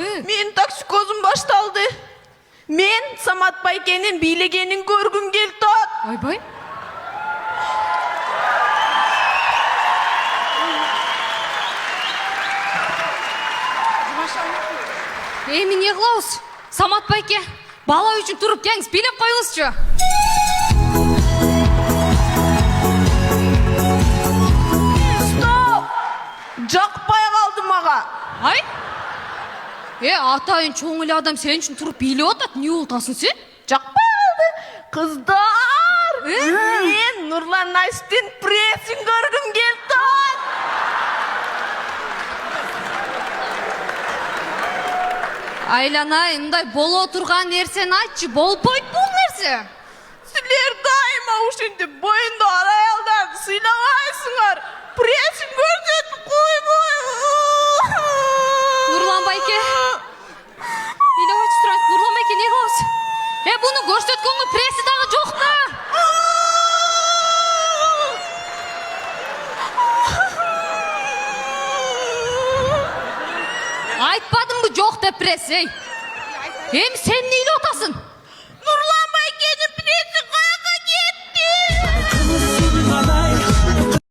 Мен токсикозum baştaldı. Men Samat Bayken'in bilegenin görgüm geldi. Ойбай. Эми не кылабыз? Самат байке, бала үчүн туруп келиңиз, бийлеп коюңузчу. Stop! Жакпай калды мага. Ай? Атайын чоң эле адам сен үчүн туруп бийлеп атат. Не болтасың сен? Жакпай калды. Кыздар! Мен Нурлан Айстин прессин көргüm келди. Айланай, мындай боло турган нерсени айтчы, болбойт бул нерсе. Силер дайыма ушинтип боюнда аялдан сыйлабайсыңар. Прессин көрсөтүп койбой. Нурлан байке. Бийлеп турат, Нурлан байке, не кылабыз? Буну көрсөткөнгө пресси дагы жок да. Айтпадымбы жок деп пресс, Эми сен эмне ыйлап